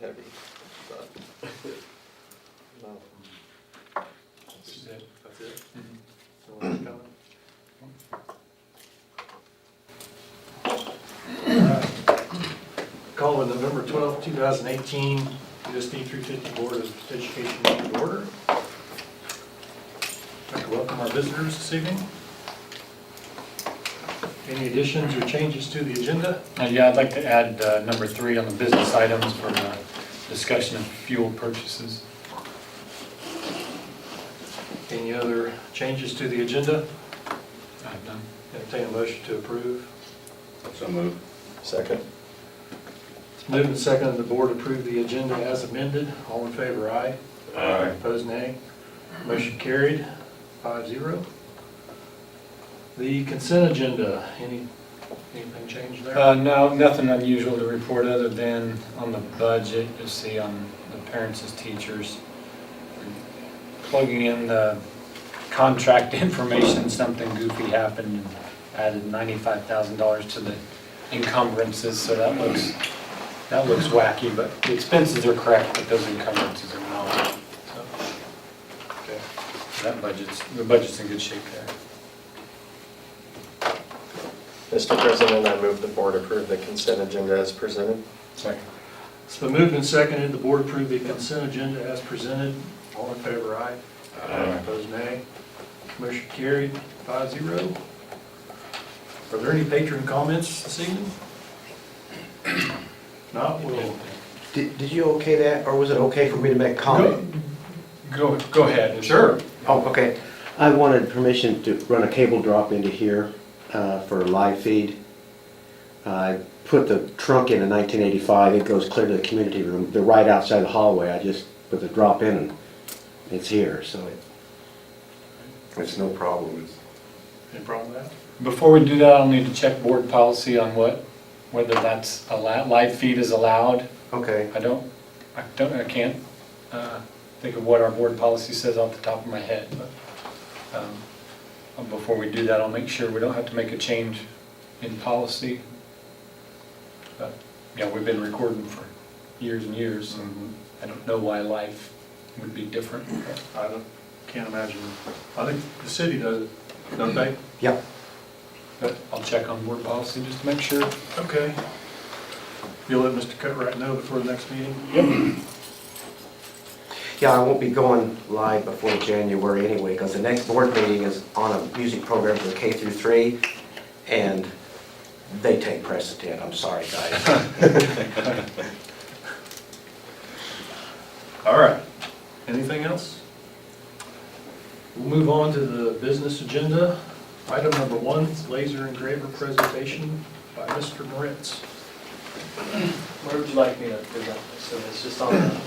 heavy, but no. This is it. That's it? Mhm. No one's coming? All right. Call the November 12th, 2018 USD 350 Board of Education meeting to order. I'd like to welcome our visitors this evening. Any additions or changes to the agenda? Yeah, I'd like to add number 3 on the business items for discussion of fuel purchases. Any other changes to the agenda? I've done. Entertain a motion to approve. So moved. Second. It's moved and seconded the board approve the agenda as amended. All in favor, aye. Aye. Opposed, nay. Motion carried, 5-0. The consent agenda, anything changed there? No, nothing unusual to report other than on the budget, you'll see on the parents as teachers. Plugging in the contract information, something goofy happened and added $95,000 to the encumbrances, so that looks wacky, but the expenses are correct, but those encumbrances are not. So Okay. the budget's in good shape there. Mr. President, I move the board approve the consent agenda as presented. Second. It's been moved and seconded, the board approve the consent agenda as presented. All in favor, aye. Aye. Opposed, nay. Motion carried, 5-0. Are there any patron comments this evening? Not, we'll, Did you okay that, or was it okay for me to make a comment? Go ahead. sure. Oh, okay. I wanted permission to run a cable drop into here for a live feed. I put the trunk in 1985, it goes clear to the community room. They're right outside the hallway, I just put the drop in and it's here, so it's no problem. Any problem with that? Before we do that, I'll need to check board policy on whether that's allowed, live feed is allowed. Okay. I can't think of what our board policy says off the top of my head, but before we do that, I'll make sure we don't have to make a change in policy. But, yeah, we've been recording for years and years, and I don't know why live would be different. Can't imagine. I think the city does it, don't they? Yep. But I'll check on board policy just to make sure. Okay. You'll let Mr. Cutright know before the next meeting? Yep. Yeah, I won't be going live before January anyway, because the next board meeting is on a music program for K through 3, and they take precedent. I'm sorry, guys. All right. Anything else? We'll move on to the business agenda. Item number 1 is laser engraver presentation by Mr. Moritz. Where would you like me to present this? So it's just on the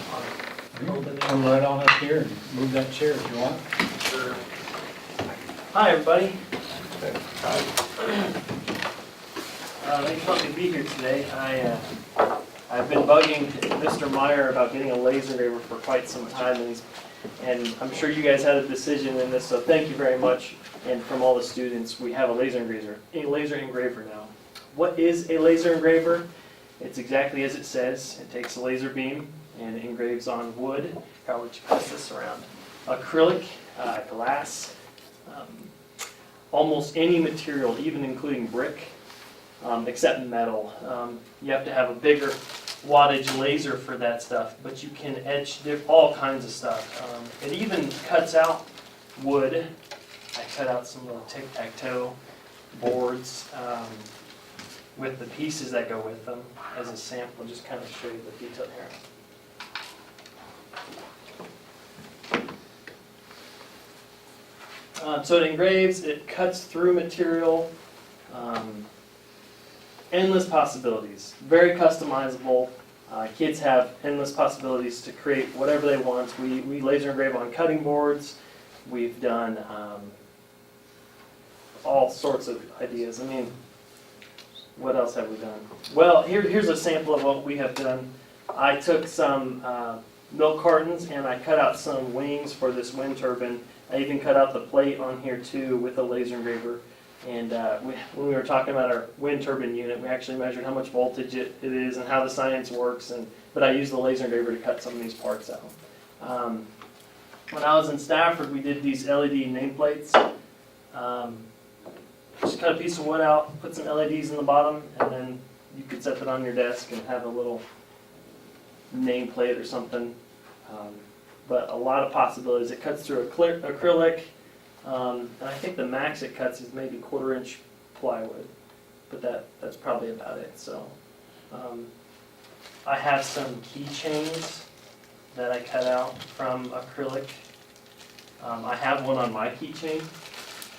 open. Come right on up here and move that chair if you want. Sure. Hi, everybody. Aye. Thanks for letting me be here today. I've been bugging Mr. Meyer about getting a laser engraver for quite some time, and I'm sure you guys had a decision in this, so thank you very much. And from all the students, we have a laser engraver now. What is a laser engraver? It's exactly as it says. It takes a laser beam and it engraves on wood. I'll let you pass this around. Acrylic, glass, almost any material, even including brick, except metal. You have to have a bigger wattage laser for that stuff, but you can etch all kinds of stuff. It even cuts out wood. I cut out some little tic-tac-toe boards with the pieces that go with them as a sample, just kind of show you the detail here. So it engraves, it cuts through material, endless possibilities, very customizable. Kids have endless possibilities to create whatever they want. We laser engrave on cutting boards. We've done all sorts of ideas. I mean, what else have we done? Well, here's a sample of what we have done. I took some milk cartons and I cut out some wings for this wind turbine. I even cut out the plate on here too with a laser engraver. And when we were talking about our wind turbine unit, we actually measured how much voltage it is and how the science works. But I used the laser engraver to cut some of these parts out. When I was in Stafford, we did these LED nameplates. Just cut a piece of wood out, put some LEDs in the bottom, and then you could set that on your desk and have a little nameplate or something. But a lot of possibilities. It cuts through acrylic, and I think the max it cuts is maybe 1/4 inch plywood, but that's probably about it. So I have some keychains that I cut out from acrylic. I have one on my keychain,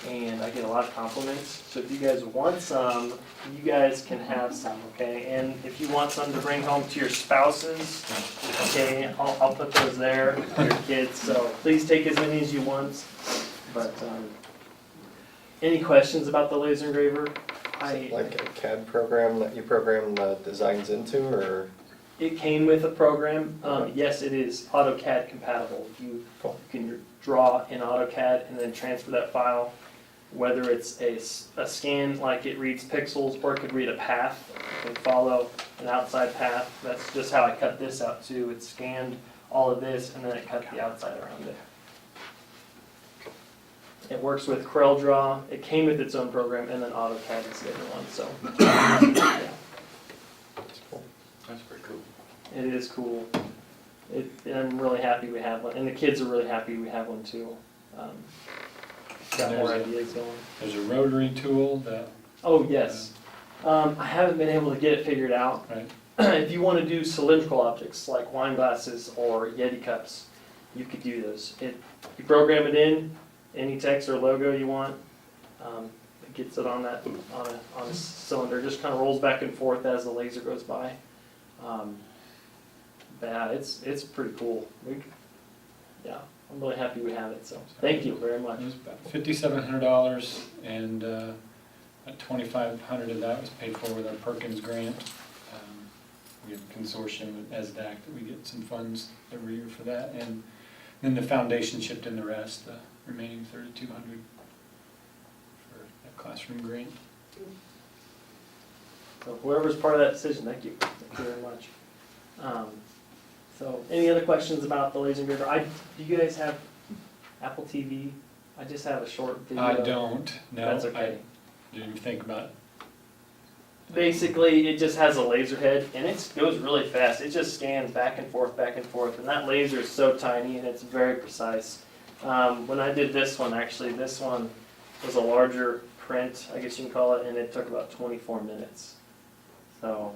and I get a lot of compliments. So if you guys want some, you guys can have some, okay? And if you want some to bring home to your spouses, okay, I'll put those there for your kids. So please take as many as you want. But any questions about the laser engraver? Like a CAD program that you program the designs into, or? It came with a program. Yes, it is AutoCAD compatible. You can draw in AutoCAD and then transfer that file, whether it's a scan like it reads pixels or it could read a path and follow an outside path. That's just how I cut this out too. It scanned all of this and then it cut the outside around it. It works with CorelDRAW. It came with its own program, and then AutoCAD is the other one. So yeah. That's pretty cool. It is cool. I'm really happy we have one, and the kids are really happy we have one too. Got more ideas going. There's a rotary tool that, Oh yes, I haven't been able to get it figured out. right, If you want to do cylindrical objects like wine glasses or Yeti cups, you could do those. You program it in, any text or logo you want. It gets it on a cylinder. Just kind of rolls back and forth as the laser goes by. But yeah, it's pretty cool. Yeah, I'm really happy we have it. So thank you very much. it was about $5,700, and about $2,500 of that was paid for with our Perkins grant. We have a consortium with ESDAC that we get some funds every year for that, and then the foundation chipped in the rest, the remaining $3,200 for that classroom grant. So whoever's part of that decision, thank you. Thank you very much. So any other questions about the laser engraver? Do you guys have Apple TV? I just have a short video. I don't, no. That's okay. I didn't think about it. Basically, it just has a laser head, and it goes really fast. It just scans back and forth, and that laser is so tiny, and it's very precise. When I did this one, actually, this one was a larger print, I guess you can call it, and it took about 24 minutes. I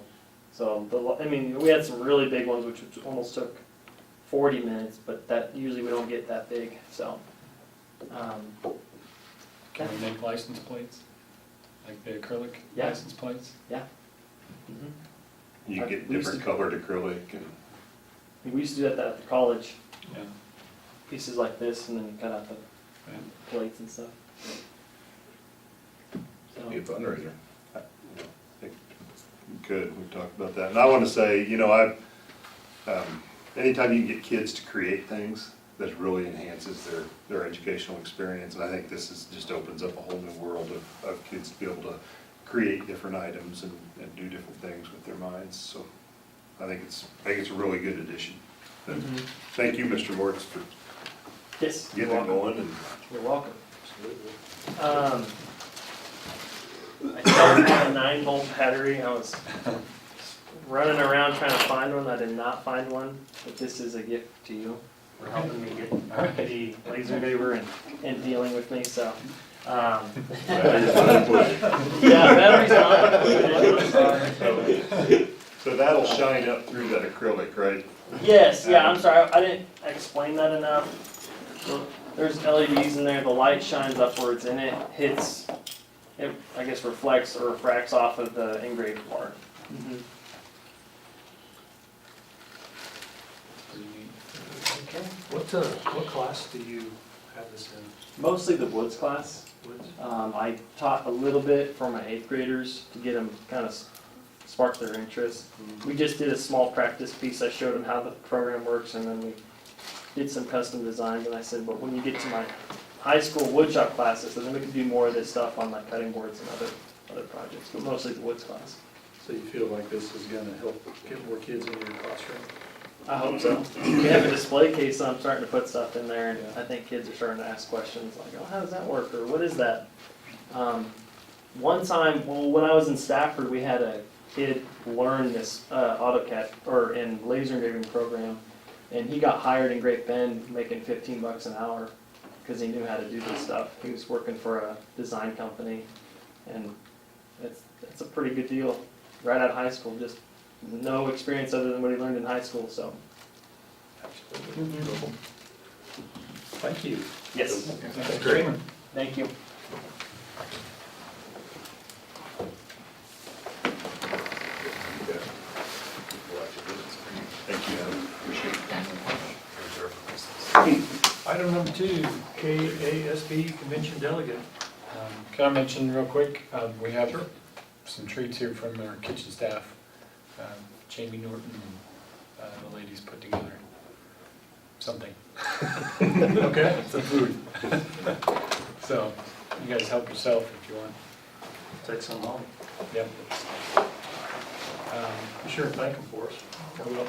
mean, we had some really big ones, which almost took 40 minutes, but that usually we don't get that big. So, Can we make license plates? Like the acrylic Yeah. license plates? mhm. You get We used different colored acrylic and We used to do that at the college, Yeah. pieces like this, and then you cut out the Right. plates and stuff. So, be a fundraiser. I think we could, we talked about that. And I want to say, anytime you can get kids to create things, that really enhances their educational experience. And I think just opens up a whole new world of kids to be able to create different items and do different things with their minds. So I think it's a really good addition. And Mhm. thank you, Mr. Mortz, for Yes. getting you're it welcome. going. And You're welcome. I don't have a 9-volt battery. I was running around trying to find one. I did not find one, but this is a gift to you for helping me get the laser engraver and dealing with me. So, battery's not included. yeah, battery's not included. So that'll shine up through that acrylic, right? Yes, yeah, I'm sorry, I didn't explain that enough. So there's LEDs in there, the light shines upwards and it hits, it, I guess, reflects or refracts off of the engraved part. Pretty neat. Okay. What class do you have this in? Mostly the Woods class. Woods? I taught a little bit for my 8th graders to get them kind of spark their interest. We just did a small practice piece. I showed them how the program works, and then we did some custom designs. And I said, but when you get to my high school woodshop classes, and then we could do more of this stuff on like cutting boards and other projects, but mostly the woods class. So you feel like this is gonna help get more kids in your classroom? I hope so. We have a display case, so I'm starting to put stuff in there, and I think kids are starting to ask questions like, oh, how does that work, or what is that? One time, well, when I was in Stafford, we had a kid learn this AutoCAD, or in laser engraving program, and he got hired in Great Bend making $15 an hour, because he knew how to do this stuff. He was working for a design company, and it's a pretty good deal, right out of high school, just no experience other than what he learned in high school, so. Absolutely. Thank you. Yes, That's great. thank you. Thank you, Adam. Appreciate it. Item number 2, KASB Convention Delegate. Can I mention real quick, we have some treats here from our kitchen staff. Jamie Norton and the ladies put together something. Okay. Some food. So you guys help yourself if you want. Take some home. Yep. Be sure and thank them for us. I will.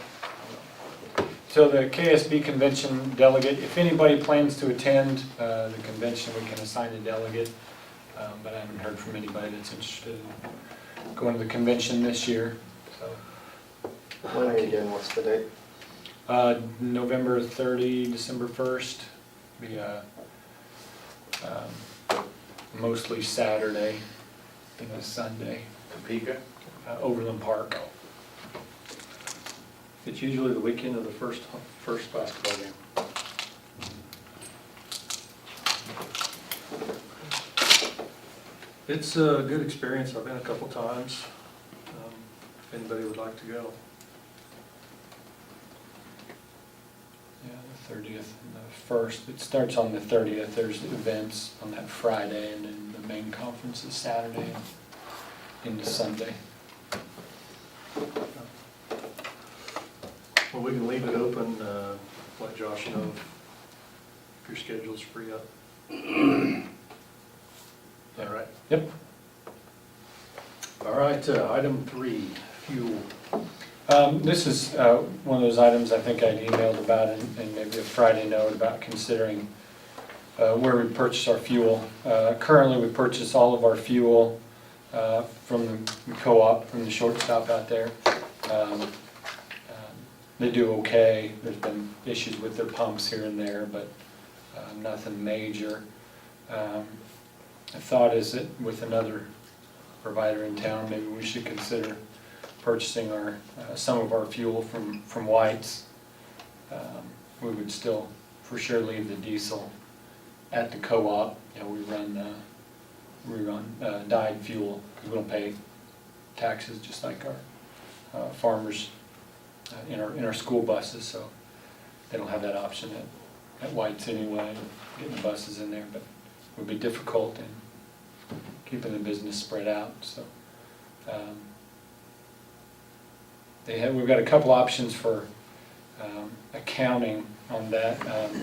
So the KSB convention delegate, if anybody plans to attend the convention, we can assign a delegate. But I haven't heard from anybody that's interested in going to the convention this year. So When again, what's the date? November 30, December 1st, be mostly Saturday and a Sunday. Topeka? Overland Park. It's usually the weekend of the first basketball game. It's a good experience. I've been a couple times. If anybody would like to go. Yeah, the 30th and the 1st. It starts on the 30th. There's events on that Friday, and then the main conference is Saturday and into Sunday. Well, we can leave it open, let Josh know if your schedule's free up. All right? Yep. All right, item 3, fuel. This is one of those items I think I'd emailed about and maybe a Friday note about considering where we purchase our fuel. Currently, we purchase all of our fuel from the co-op, from the shortstop out there. They do okay. There's been issues with their pumps here and there, but nothing major. The thought is that with another provider in town, maybe we should consider purchasing our some of our fuel from White's. We would still for sure leave the diesel at the co-op. You know, we run dyed fuel because we don't pay taxes just like our farmers in our school buses, so they don't have that option at White's anyway, getting the buses in there, but it would be difficult in keeping the business spread out. So we've got a couple options for accounting on that.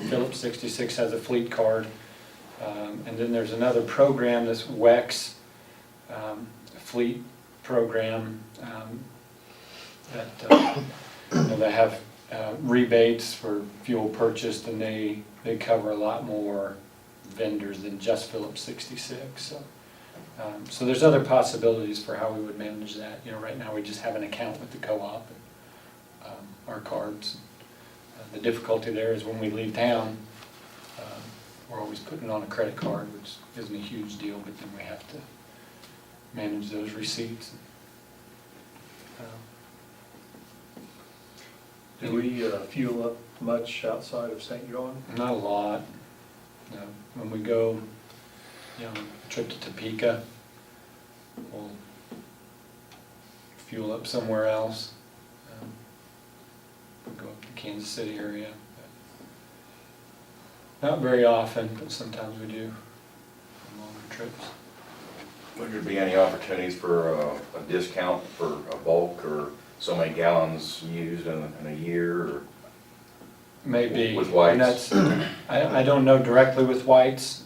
Phillips 66 has a fleet card, and then there's another program, this WEX fleet program that they have rebates for fuel purchased, and they cover a lot more vendors than just Phillips 66. So there's other possibilities for how we would manage that. You know, right now we just have an account with the co-op and our cards. The difficulty there is when we leave town, we're always putting on a credit card, which isn't a huge deal, but then we have to manage those receipts. Do we fuel up much outside of St. John? Not a lot. No. When we go, you know, a trip to Topeka, we'll fuel up somewhere else. We'll go up to Kansas City area. Not very often, but sometimes we do on longer trips. Would there be any opportunities for a discount for a bulk or so many gallons used in a year? Or Maybe. With White's? And that's, I don't know directly with White's,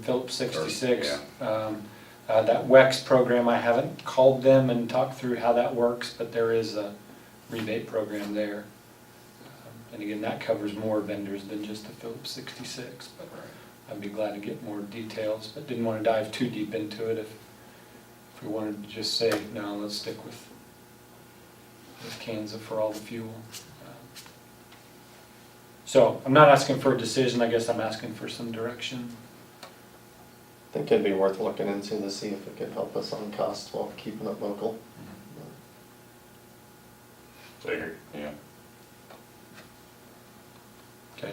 Phillips 66. That WEX program, I haven't called them and talked through how that works, but there is a rebate program there. And again, that covers more vendors than just the Phillips 66, but I'd be glad to get more details, but didn't want to dive too deep into it if we wanted to just say, no, let's stick with Kansas for all the fuel. So I'm not asking for a decision, I guess I'm asking for some direction. I think it'd be worth looking into to see if it could help us on cost while keeping it local. Figure, yeah. Okay.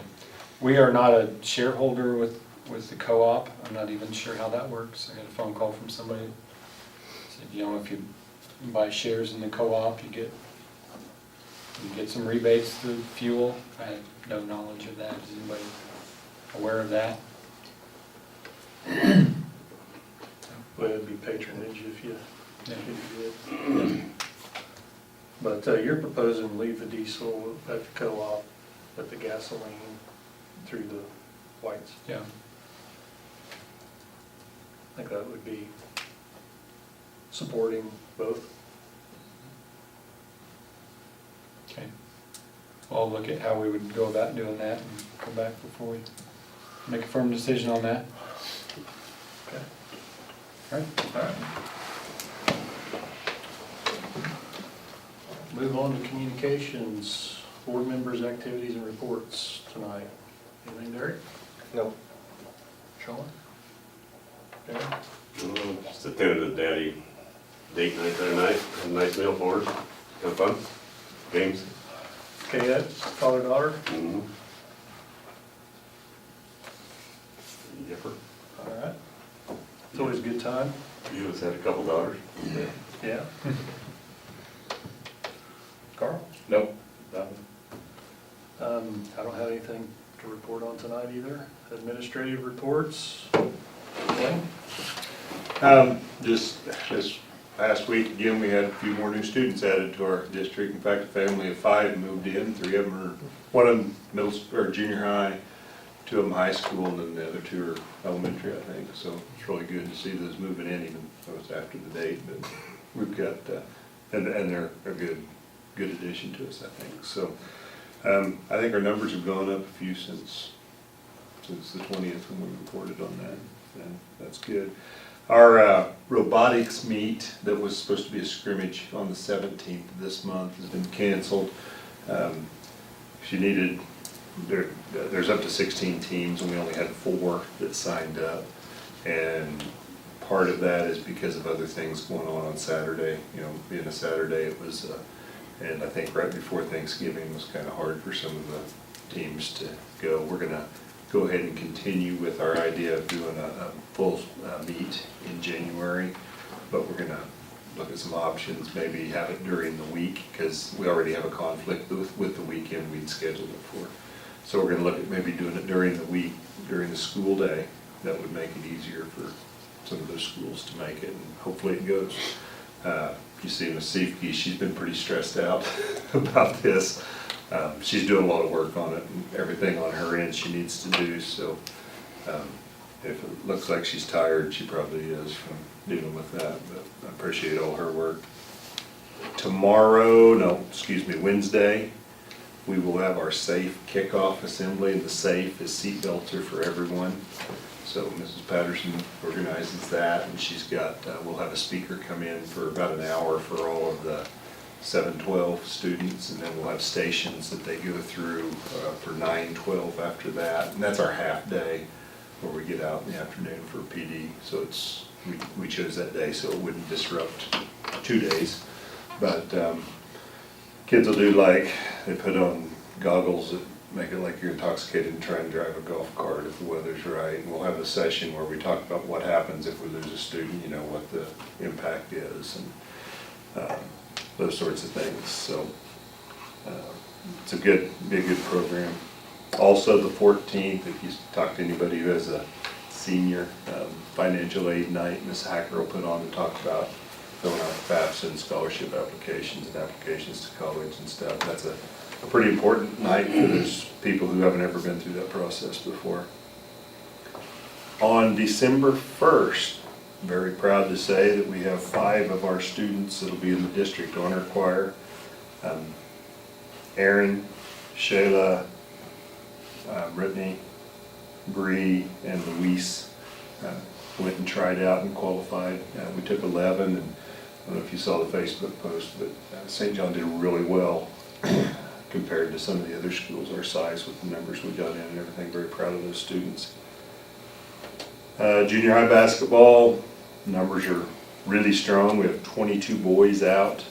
We are not a shareholder with the co-op. I'm not even sure how that works. I got a phone call from somebody. Said, you know, if you buy shares in the co-op, you get some rebates through fuel. I have no knowledge of that. Is anybody aware of that? Well, it'd be patronage if you Yeah. did. But you're proposing to leave the diesel at the co-op, but the gasoline through the Whites. Yeah. I think that would be supporting both. Okay. Well, I'll look at how we would go about doing that and come back before we make a firm decision on that. Okay. All right. All right. Move on to communications, board members' activities and reports tonight. Anything, Derek? No. Sean? Darren? Just attended a daddy date night the other night, had a nice meal for us, kind of fun, games. Kayette, father, daughter? Mm-hmm. Yipper. All right. It's always a good time. You just had a couple daughters. Yeah. Carl? Nope. Nothing. I don't have anything to report on tonight either. Administrative reports? Wayne? Just this past week, again, we had a few more new students added to our district. In fact, a family of 5 moved in. 3 of them are, one of them middle or junior high, 2 of them high school, and then the other 2 are elementary, I think. So it's really good to see those moving in, even though it's after the date. But we've got, and they're a good addition to us, I think. So I think our numbers have gone up a few since the 20th when we reported on that, and that's good. Our robotics meet that was supposed to be a scrimmage on the 17th of this month has been canceled. There's up to 16 teams, and we only had 4 that signed up. And part of that is because of other things going on Saturday. You know, being a Saturday, it was, and I think right before Thanksgiving was kind of hard for some of the teams to go. We're gonna go ahead and continue with our idea of doing a full meet in January, but we're gonna look at some options, maybe have it during the week, because we already have a conflict with the weekend we'd scheduled it for. So we're gonna look at maybe doing it during the week, during the school day. That would make it easier for some of those schools to make it, and hopefully it goes. You see Ms. Siefke, she's been pretty stressed out about this. She's doing a lot of work on it, and everything on her end she needs to do, so if it looks like she's tired, she probably is from dealing with that, but I appreciate all her work. Wednesday, we will have our SAFE kickoff assembly, and the SAFE is seatbelts are for everyone. So Mrs. Patterson organizes that, and she's got, we'll have a speaker come in for about an hour for all of the 7-12 students, and then we'll have stations that they go through for 9-12 after that. And that's our half day where we get out in the afternoon for PD. So it's, we chose that day so it wouldn't disrupt 2 days. But kids will do like, they put on goggles that make it like you're intoxicated and trying to drive a golf cart if the weather's right. And we'll have a session where we talk about what happens if we lose a student, you know, what the impact is, and those sorts of things. So it's be a good program. Also the 14th, if you talk to anybody who has a senior financial aid night, Ms. Hacker will put on to talk about filling out FAFSA and scholarship applications and applications to college and stuff. That's a a pretty important night for those people who haven't ever been through that process before. On December 1st, very proud to say that we have 5 of our students that'll be in the district honor choir. Aaron, Shayla, Brittany, Bree, and Luis went and tried out and qualified. We took 11, and I don't know if you saw the Facebook post, but St. John did really well compared to some of the other schools our size with the numbers we got in and everything. Very proud of those students. Junior high basketball, numbers are really strong. We have 22 boys out,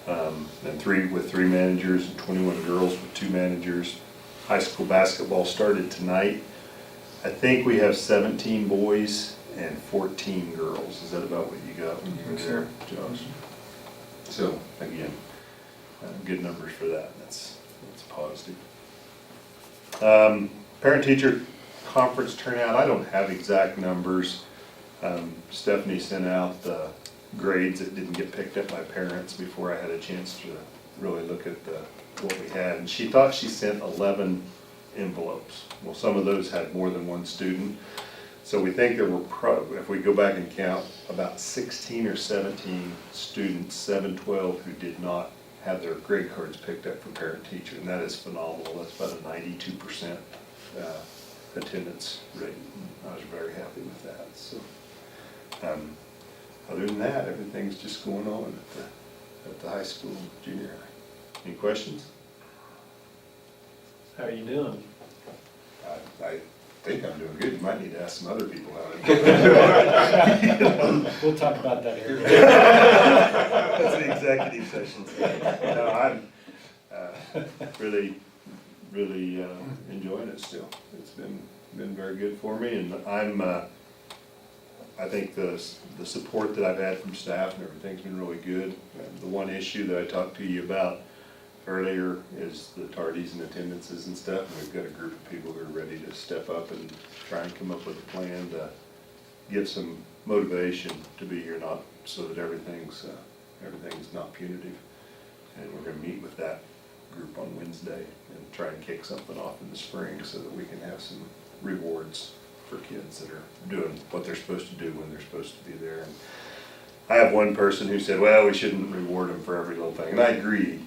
and 3 managers, and 21 girls with 2 managers. High school basketball started tonight. I think we have 17 boys and 14 girls. Is that about what you got when you were there, Josh? So, again, good numbers for that. That's positive. Parent-teacher conference turnout, I don't have exact numbers. Stephanie sent out the grades that didn't get picked up by parents before I had a chance to really look at what we had. And she thought she sent 11 envelopes. Well, some of those had more than one student. So we think there were, if we go back and count, about 16 or 17 students, 712, who did not have their grade cards picked up for parent-teacher, and that is phenomenal. That's about a 92% attendance rate. I was very happy with that. So, other than that, everything's just going on at the high school, junior high. Any questions? How are you doing? I think I'm doing good. You might need to ask some other people how We'll talk about that here. That's an executive session. No, I'm really enjoying it still. It's been very good for me, and I think the support that I've had from staff and everything's been really good. The one issue that I talked to you about earlier is the tardies and attendances and stuff. And we've got a group of people who are ready to step up and try and come up with a plan to give some motivation to be here, not so that everything's not punitive. And we're going to meet with that group on Wednesday and try and kick something off in the spring so that we can have some rewards for kids that are doing what they're supposed to do when they're supposed to be there. And I have one person who said, well, we shouldn't reward them for every little thing. And I agree,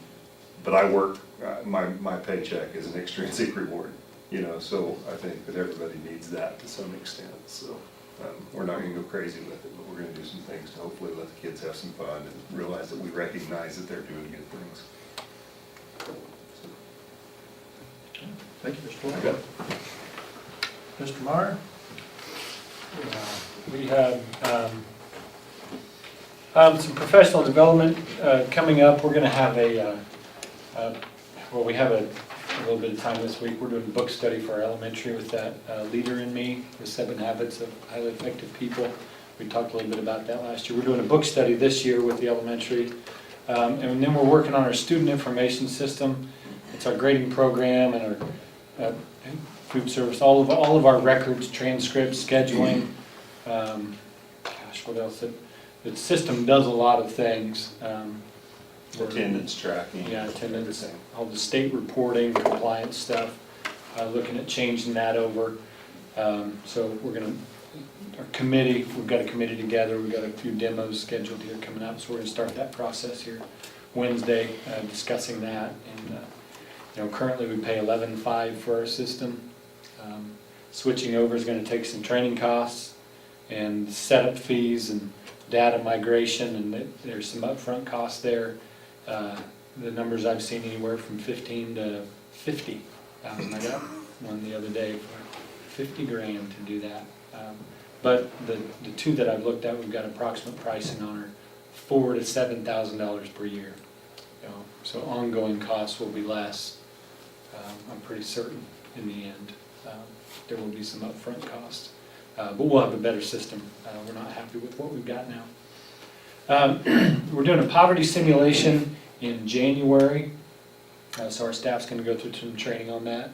but I work, my paycheck is an extrinsic reward, you know, so I think that everybody needs that to some extent. So we're not going to go crazy with it, but we're going to do some things to hopefully let the kids have some fun and realize that we recognize that they're doing good things. Thank you, Mr. White. Mr. Meyer? We have some professional development coming up. We're going to have we have a little bit of time this week. We're doing a book study for our elementary with that Leader in Me, The 7 Habits of Highly Effective People. We talked a little bit about that last year. We're doing a book study this year with the elementary. And then we're working on our student information system. It's our grading program and our food service, all of our records, transcripts, scheduling. What else? The system does a lot of things. Attendance tracking. Yeah, attendance, everything. all the state reporting, compliance stuff, looking at changing that over. So we're gonna, our committee, we've got a committee together, we've got a few demos scheduled here coming up, so we're gonna start that process here Wednesday, discussing that. And currently we pay $11.5 for our system. Switching over is gonna take some training costs and setup fees and data migration, and there's some upfront costs there. The numbers I've seen anywhere from 15 to 50. I got one the other day for 50 grand to do that. But the two that I've looked at, we've got approximate pricing on are $4,000 to $7,000 per year. So ongoing costs will be less. I'm pretty certain in the end. There will be some upfront costs. But we'll have a better system. We're not happy with what we've got now. We're doing a poverty simulation in January. So our staff's going to go through some training on that.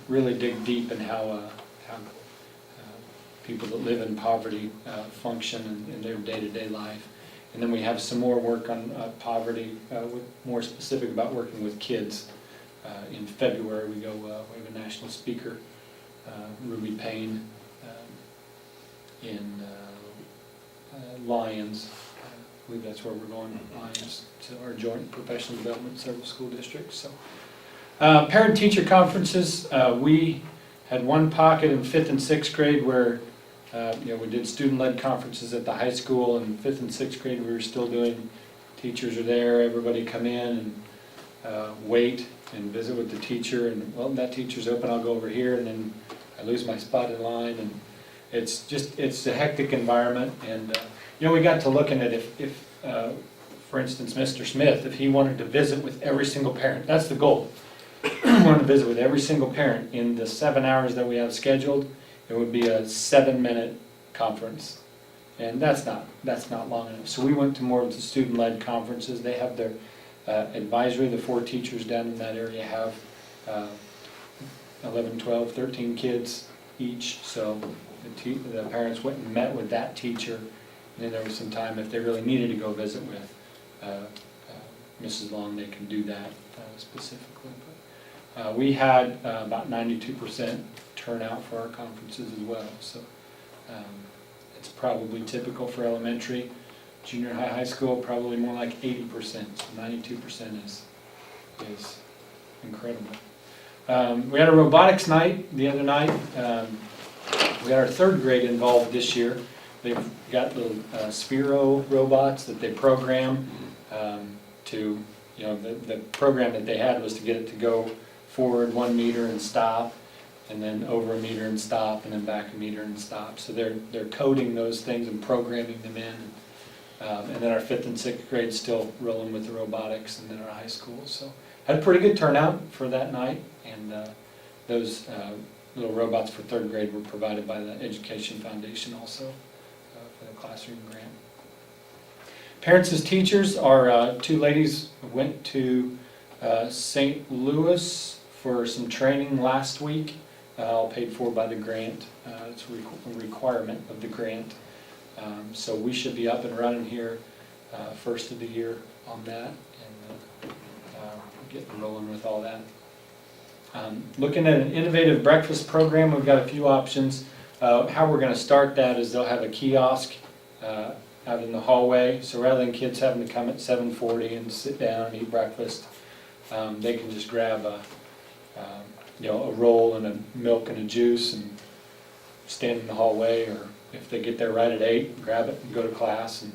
Really dig deep in how people that live in poverty function in their day-to-day life. And then we have some more work on poverty, with more specific about working with kids. In February, we have a national speaker, Ruby Payne, in Lyons. I believe that's where we're going, Lyons, to our joint professional development, several school districts. So, parent-teacher conferences, we had one pocket in 5th and 6th grade where we did student-led conferences at the high school. In 5th and 6th grade, we were still doing, teachers are there, everybody come in and wait and visit with the teacher, and well, that teacher's open, I'll go over here, and then I lose my spot in line, and it's a hectic environment. And we got to looking at if for instance, Mr. Smith, if he wanted to visit with every single parent, that's the goal. Want to visit with every single parent in the 7 hours that we have scheduled, it would be a 7-minute conference, and that's not long enough. So we went to more of the student-led conferences. They have their advisory. The 4 teachers down in that area have 11, 12, 13 kids each. So the parents went and met with that teacher, and then there was some time if they really needed to go visit with Mrs. Long, they can do that specifically. But we had about 92% turnout for our conferences as well. So it's probably typical for elementary. Junior high, high school, probably more like 80%. So 92% is incredible. We had a robotics night the other night. We had our 3rd grade involved this year. They've got little Sphero robots that they program to, the program that they had was to get it to go forward 1 meter and stop, and then over a meter and stop, and then back a meter and stop. So they're coding those things and programming them in. And then our 5th and 6th grade still rolling with the robotics, and then our high school. So had a pretty good turnout for that night, and those little robots for 3rd grade were provided by the Education Foundation also for the classroom grant. Parents as teachers, our 2 ladies went to St. Louis for some training last week, all paid for by the grant. It's a requirement of the grant. So we should be up and running here first of the year on that, and getting rolling with all that. Looking at an innovative breakfast program, we've got a few options. How we're going to start that is they'll have a kiosk out in the hallway. So rather than kids having to come at 7:40 and sit down and eat breakfast, they can just grab a roll and a milk and a juice and stand in the hallway, or if they get there right at 8, grab it and go to class and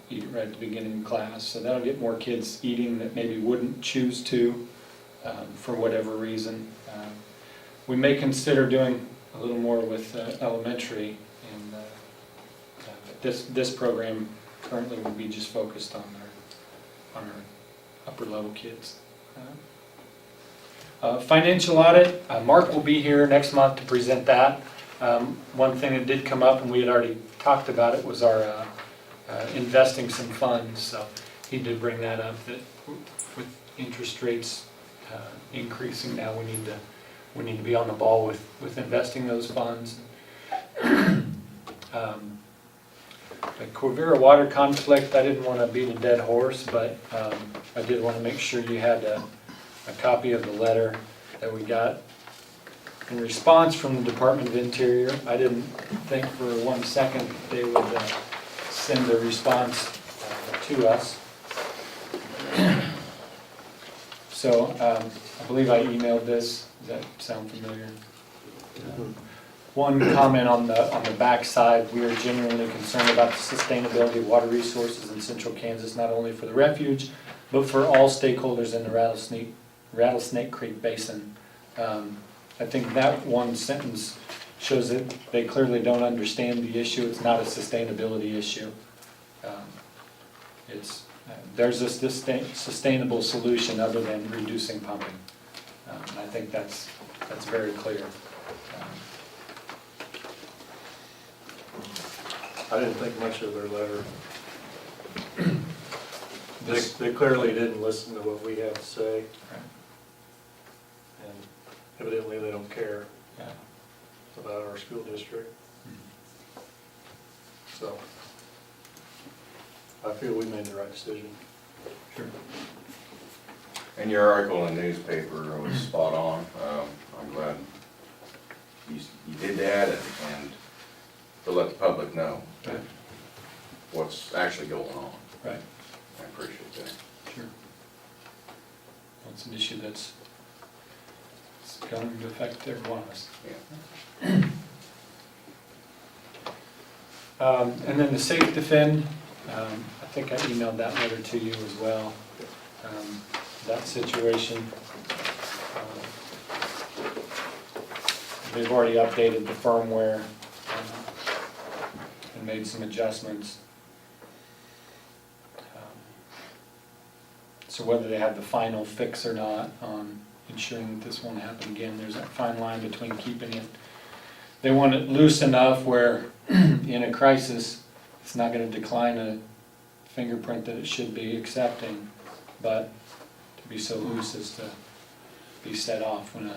eat it right at the beginning of class. So that'll get more kids eating that maybe wouldn't choose to for whatever reason. We may consider doing a little more with elementary, and this program currently will be just focused on our upper level kids. Financial audit, Mark will be here next month to present that. One thing that did come up, and we had already talked about it, was our investing some funds. So he did bring that up, that with interest rates increasing now, we need to be on the ball with investing those funds. The Quivira water conflict, I didn't want to beat a dead horse, but I did want to make sure you had a copy of the letter that we got in response from the Department of Interior. I didn't think for 1 second that they would send a response to us. So I believe I emailed this. Does that sound familiar? One comment on the back side: we are genuinely concerned about the sustainability of water resources in central Kansas, not only for the refuge, but for all stakeholders in the Rattlesnake Creek Basin. I think that one sentence shows that they clearly don't understand the issue. It's not a sustainability issue. There's a sustainable solution other than reducing pumping. I think that's very clear. I didn't think much of their letter. They clearly didn't listen to what we have to say. Right. And evidently they don't care Yeah. about our school district. So, I feel we made the right decision. Sure. And your article in the newspaper was spot on. I'm glad you did that and to let the public know Right. what's actually going on. Right, I appreciate that. sure. Well, it's an issue that's it's going to affect every one of us. Yeah. And then the Safe Defend, I think I emailed that letter to you as well. That situation, they've already updated the firmware and made some adjustments. So whether they have the final fix or not on ensuring that this won't happen again, there's that fine line between keeping it. They want it loose enough where in a crisis, it's not gonna decline a fingerprint that it should be accepting, but to be so loose as to be set off when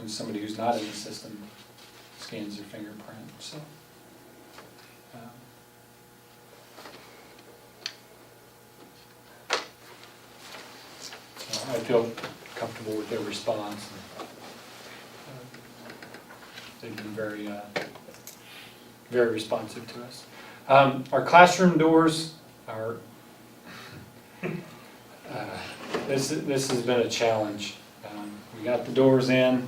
somebody who's not in the system scans their fingerprint, so. So I feel comfortable with their response. They've been very responsive to us. Our classroom doors are, this has been a challenge. We got the doors in.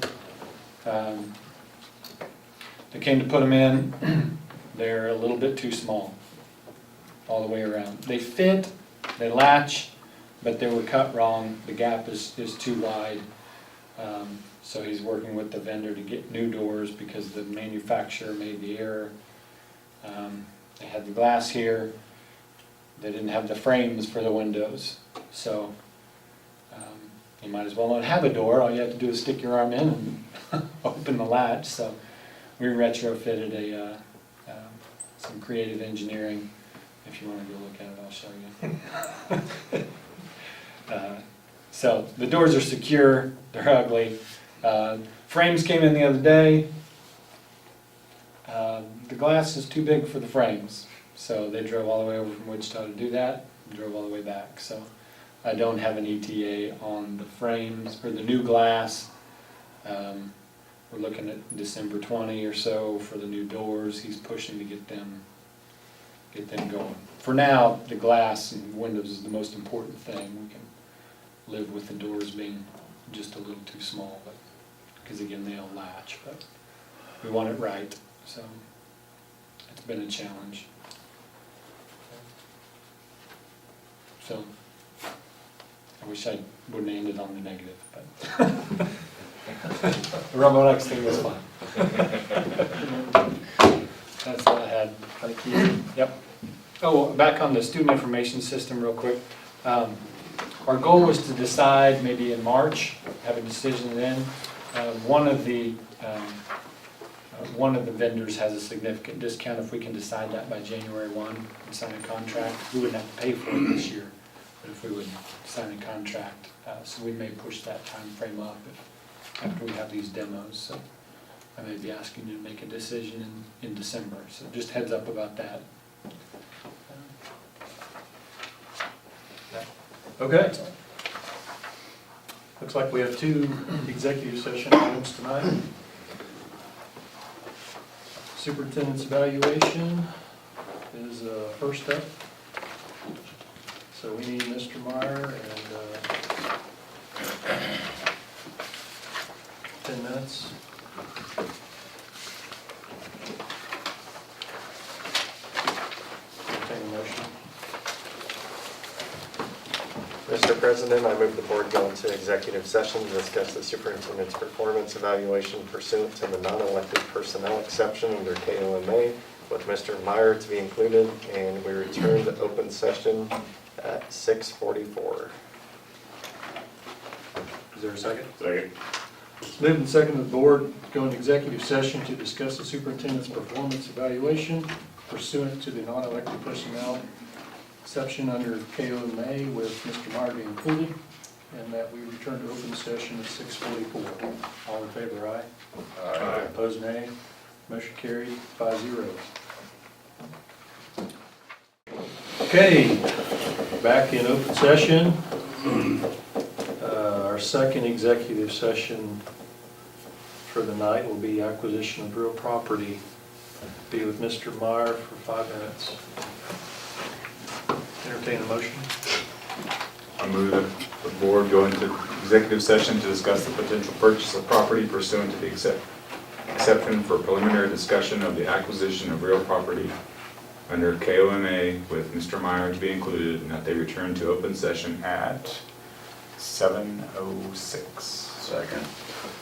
They came to put them in. They're a little bit too small all the way around. They fit, they latch, but they were cut wrong. The gap is too wide. So he's working with the vendor to get new doors because the manufacturer made the error. They had the glass here. They didn't have the frames for the windows. So you might as well not have a door. All you have to do is stick your arm in and open the latch. So we retrofitted some creative engineering. If you want to go look at it, I'll show you. So the doors are secure. They're ugly. Frames came in the other day. The glass is too big for the frames, so they drove all the way over from Wichita to do that, and drove all the way back. So I don't have an ETA on the frames for the new glass. We're looking at December 20 or so for the new doors. He's pushing to get them going. For now, the glass and windows is the most important thing. We can live with the doors being just a little too small, but because again, they all latch, but we want it right, so it's been a challenge. So I wish I wouldn't have ended on the negative, but the Romodex thing was fun. That's all I had. Thank you. Yep. Oh, back on the student information system real quick. Our goal was to decide maybe in March, have a decision then. One of the vendors has a significant discount. If we can decide that by January 1 and sign a contract, we wouldn't have to pay for it this year, but if we would sign a contract, so we may push that time frame up after we have these demos. So I may be asking you to make a decision in December. So just heads up about that. Okay. Looks like we have 2 executive session items tonight. Superintendent's evaluation is first up. So we need Mr. Meyer and 10 minutes. Entertain a motion. Mr. President, I move the board go into executive session to discuss the superintendent's performance evaluation pursuant to the non-elected personnel exception under KOMA with Mr. Meyer to be included, and we return to open session at 6:44. Is there a second? Second. It's moved and seconded the board go into executive session to discuss the superintendent's performance evaluation pursuant to the non-elected personnel exception under KOMA with Mr. Meyer being included, and that we return to open session at 6:44. All in favor, aye? Aye. Opposed, nay. Motion carried, 5-0. Okay, back in open session. Our second executive session for the night will be acquisition of real property. Be with Mr. Meyer for 5 minutes. Entertain a motion. I move that the board go into executive session to discuss the potential purchase of property pursuant to the exception for preliminary discussion of the acquisition of real property under KOMA with Mr. Meyer to be included, and that they return to open session at 7:06. Second.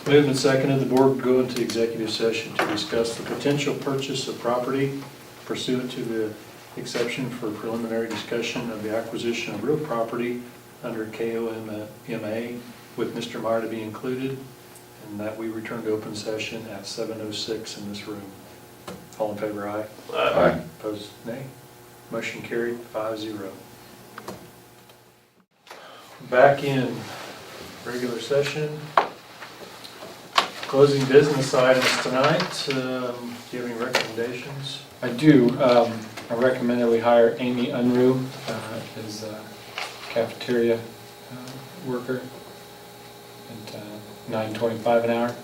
Moved and seconded, the board will go into executive session to discuss the potential purchase of property pursuant to the exception for preliminary discussion of the acquisition of real property under KOMA with Mr. Meyer to be included, and that we return to open session at 7:06 in this room. All in favor, aye. Aye. Opposed, nay. Motion carried, 5-0. Back in regular session. Closing business items tonight. Do you have any recommendations? I do. I recommend that we hire Amy Unruh as a cafeteria worker at $9.25 an hour.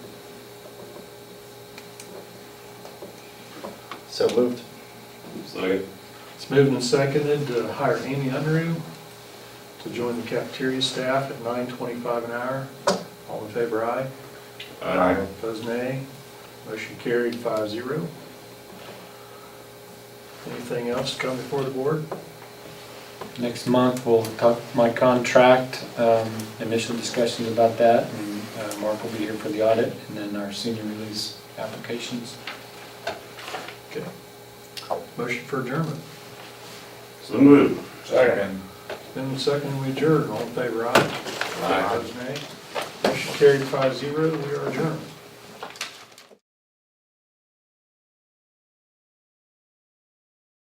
So moved. Second. It's moved and seconded to hire Amy Unruh to join the cafeteria staff at $9.25 an hour. All in favor, aye. Aye. Opposed, nay. Motion carried, 5-0. Anything else come before the board? Next month, we'll talk my contract, initial discussions about that, and Mark will be here for the audit, and then our senior release applications. Okay. Motion for adjournment. So moved. Second. Then second, we adjourn. All in favor, aye. Aye. Opposed, nay. Motion carried, 5-0. We are adjourned.